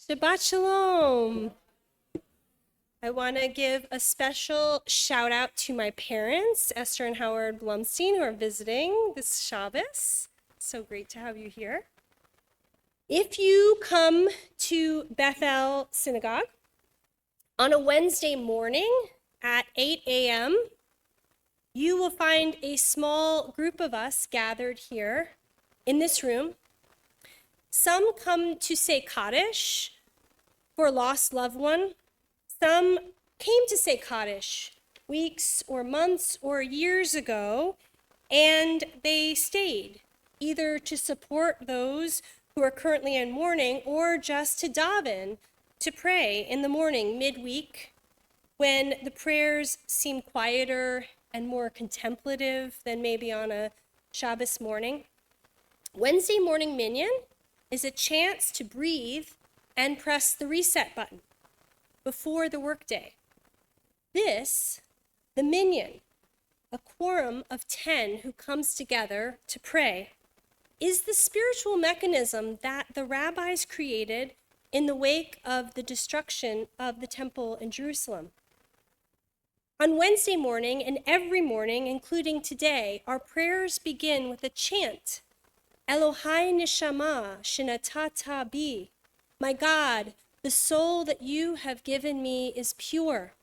Shabbat Shalom. I want to give a special shout out to my parents, Esther and Howard Blumstein, who are visiting this Shabbos. So great to have you here. If you come to Bethel Synagogue on a Wednesday morning at 8 a.m., you will find a small group of us gathered here in this room. Some come to say Kaddish for a lost loved one. Some came to say Kaddish weeks or months or years ago, and they stayed, either to support those who are currently in mourning or just to daven, to pray in the morning, midweek, when the prayers seem quieter and more contemplative than maybe on a Shabbos morning. Wednesday morning minyan is a chance to breathe and press the reset button before the workday. This, the minyan, a quorum of 10 who comes together to pray, is the spiritual mechanism that the rabbis created in the wake of the destruction of the temple in Jerusalem. On Wednesday morning and every morning, including today, our prayers begin with a chant, Elohai neshama shenatata bi. My God, the soul that you have given me is pure.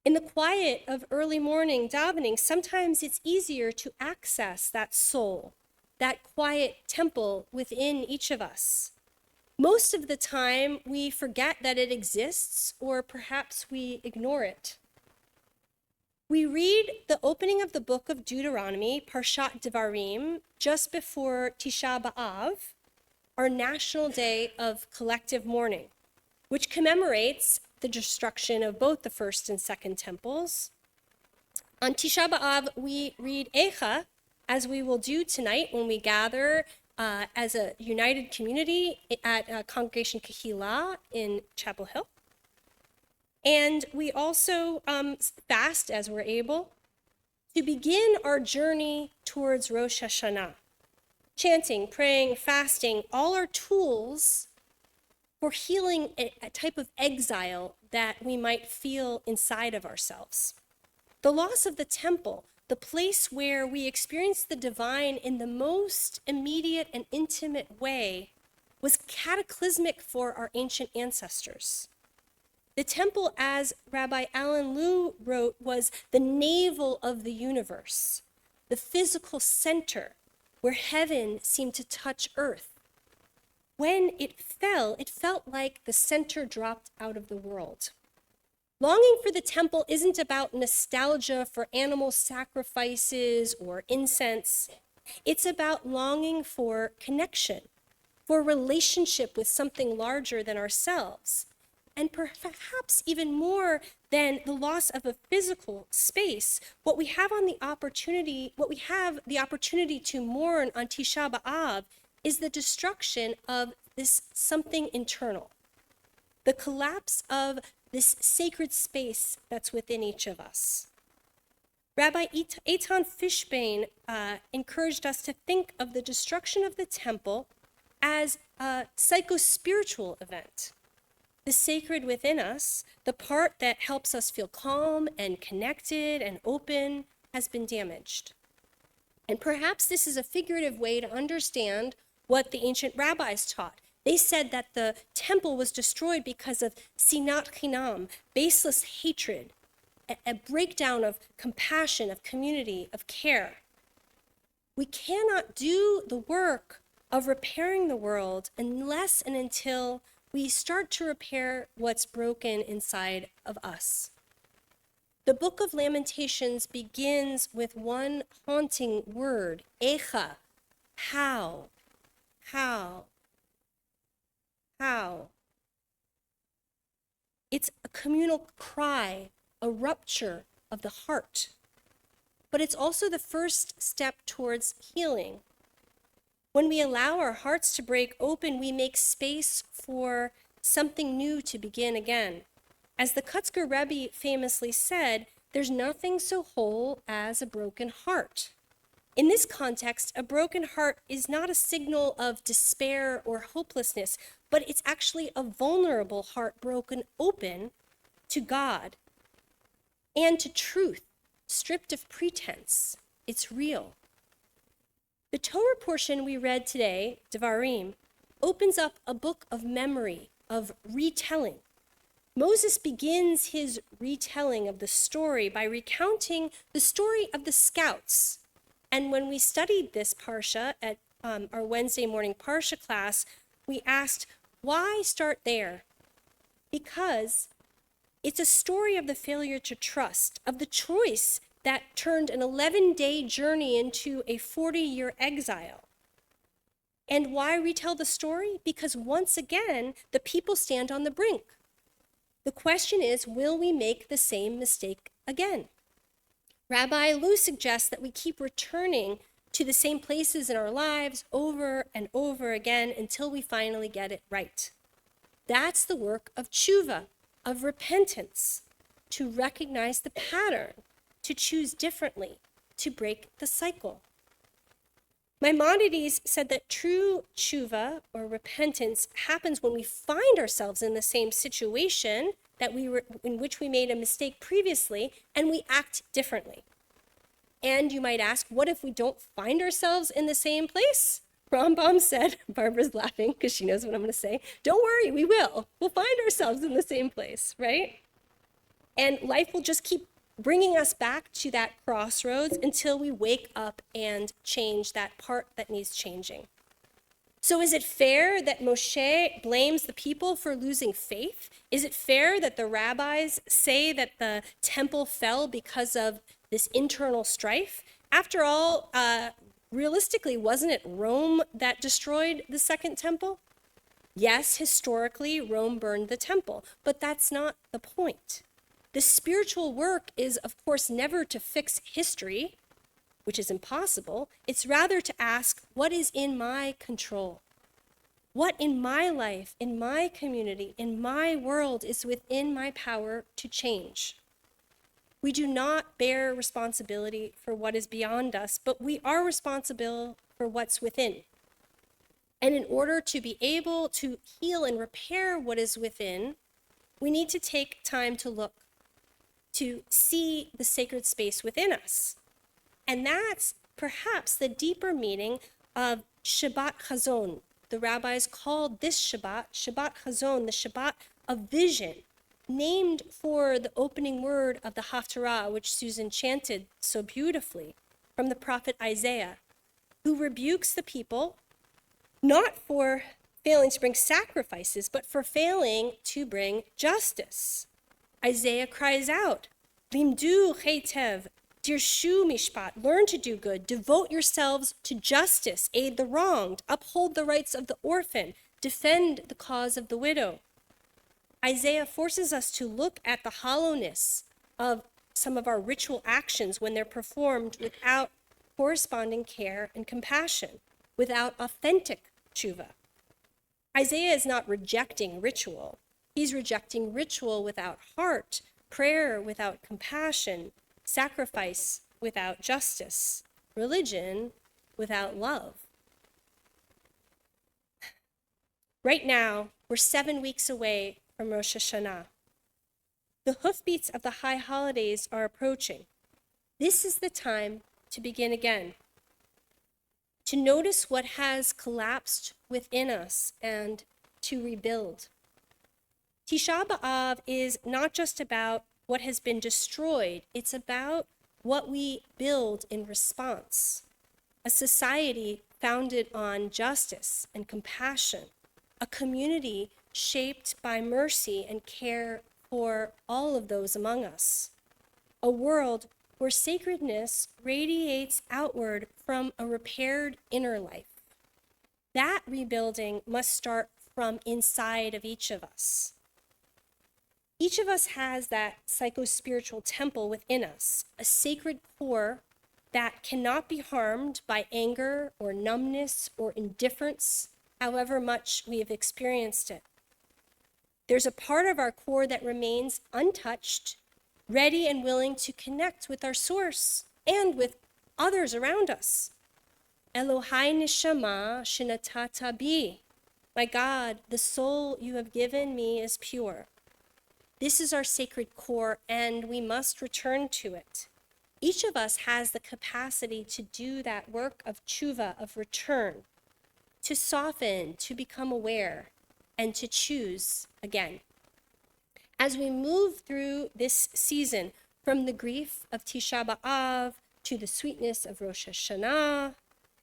In the quiet of early morning davening, sometimes it's easier to access that soul, that quiet temple within each of us. Most of the time, we forget that it exists, or perhaps we ignore it. We read the opening of the book of Deuteronomy, Parshat Devarim, just before Tisha B'Av, our national day of collective mourning, which commemorates the destruction of both the first and second temples. On Tisha B'Av, we read Eicha, as we will do tonight when we gather as a united community at Congregation Kehillah in Chapel Hill. And we also fast as we're able to begin our journey towards Rosh Hashanah. Chanting, praying, fasting, all are tools for healing a type of exile that we might feel inside of ourselves. The loss of the temple, the place where we experience the divine in the most immediate and intimate way, was cataclysmic for our ancient ancestors. The temple, as Rabbi Alan Lew wrote, was the navel of the universe, the physical center where heaven seemed to touch earth. When it felt like the center dropped out of the world. Longing for the temple isn't about nostalgia for animal sacrifices or incense. It's about longing for connection, for relationship with something larger than ourselves, and perhaps even more than the loss of a physical space. What we have the opportunity to mourn on Tisha B'Av is the destruction of this something internal, the collapse of this sacred space that's within each of us. Rabbi Eitan Fishbane encouraged us to think of the destruction of the temple as a psycho-spiritual event. The sacred within us, the part that helps us feel calm and connected and open, has been damaged. And perhaps this is a figurative way to understand what the ancient rabbis taught. They said that the temple was destroyed because of sinat chinam, baseless hatred, a breakdown of compassion, of community, of care. We cannot do the work of repairing the world unless and until we start to repair what's broken inside of us. The book of Lamentations begins with one haunting word, echa, how. It's a communal cry, a rupture of the heart. But it's also the first step towards healing. When we allow our hearts to break open, we make space for something new to begin again. As the Kutzker Rebbe famously said, there's nothing so whole as a broken heart. In this context, a broken heart is not a signal of despair or hopelessness, but it's actually a vulnerable heart broken open to God and to truth, stripped of pretense. It's real. The Torah portion we read today, Devarim, opens up a book of memory, of retelling. Moses begins his retelling of the story by recounting the story of the scouts. And when we studied this Parsha at our Wednesday morning Parsha class, we asked, why start there? Because it's a story of the failure to trust, of the choice that turned an 11-day journey into a 40-year exile. And why retell the story? Because once again, the people stand on the brink. The question is, will we make the same mistake again? Rabbi Lou suggests that we keep returning to the same places in our lives over and over again until we finally get it right. That's the work of tshuva, of repentance, to recognize the pattern, to choose differently, to break the cycle. Maimonides said that true tshuva, or repentance, happens when we find ourselves in the same situation in which we made a mistake previously, and we act differently. And you might ask, what if we don't find ourselves in the same place? Rambam said, Barbara's laughing because she knows what I'm going to say, don't worry, we will. We'll find ourselves in the same place, right? And life will just keep bringing us back to that crossroads until we wake up and change that part that needs changing. So is it fair that Moshe blames the people for losing faith? Is it fair that the rabbis say that the temple fell because of this internal strife? After all, realistically, wasn't it Rome that destroyed the second temple? Yes, historically, Rome burned the temple, but that's not the point. The spiritual work is, of course, never to fix history, which is impossible. It's rather to ask, what is in my control? What in my life, in my community, in my world is within my power to change? We do not bear responsibility for what is beyond us, but we are responsible for what's within. And in order to be able to heal and repair what is within, we need to take time to look, to see the sacred space within us. And that's perhaps the deeper meaning of Shabbat Hazon. The rabbis called this Shabbat, Shabbat Hazon, the Shabbat of vision, named for the opening word of the Haftarah, which Susan chanted so beautifully, from the prophet Isaiah, who rebukes the people, not for failing to bring sacrifices, but for failing to bring justice. Isaiah cries out, Limdu chetev, dirshu mishpat, learn to do good, devote yourselves to justice, aid the wronged, uphold the rights of the orphan, defend the cause of the widow. Isaiah forces us to look at the hollowness of some of our ritual actions when they're performed without corresponding care and compassion, without authentic tshuva. Isaiah is not rejecting ritual. He's rejecting ritual without heart, prayer without compassion, sacrifice without justice, religion without love. Right now, we're 7 weeks away from Rosh Hashanah. The hoofbeats of the high holidays are approaching. This is the time to begin again, to notice what has collapsed within us and to rebuild. Tisha B'Av is not just about what has been destroyed, it's about what we build in response. A society founded on justice and compassion, a community shaped by mercy and care for all of those among us, a world where sacredness radiates outward from a repaired inner life. That rebuilding must start from inside of each of us. Each of us has that psycho-spiritual temple within us, a sacred core that cannot be harmed by anger or numbness or indifference, however much we have experienced it. There's a part of our core that remains untouched, ready and willing to connect with our source and with others around us. Elohai neshama shenatata bi. My God, the soul you have given me is pure. This is our sacred core, and we must return to it. Each of us has the capacity to do that work of tshuva, of return, to soften, to become aware, and to choose again. As we move through this season, from the grief of Tisha B'Av to the sweetness of Rosh Hashanah,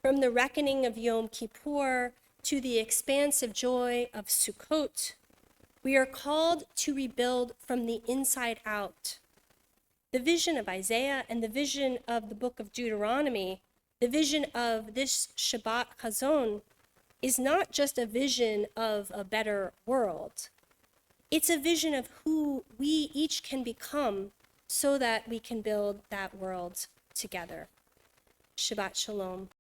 from the reckoning of Yom Kippur to the expansive joy of Sukkot, we are called to rebuild from the inside out. The vision of Isaiah and the vision of the book of Deuteronomy, the vision of this Shabbat Hazon, is not just a vision of a better world. It's a vision of who we each can become so that we can build that world together. Shabbat Shalom.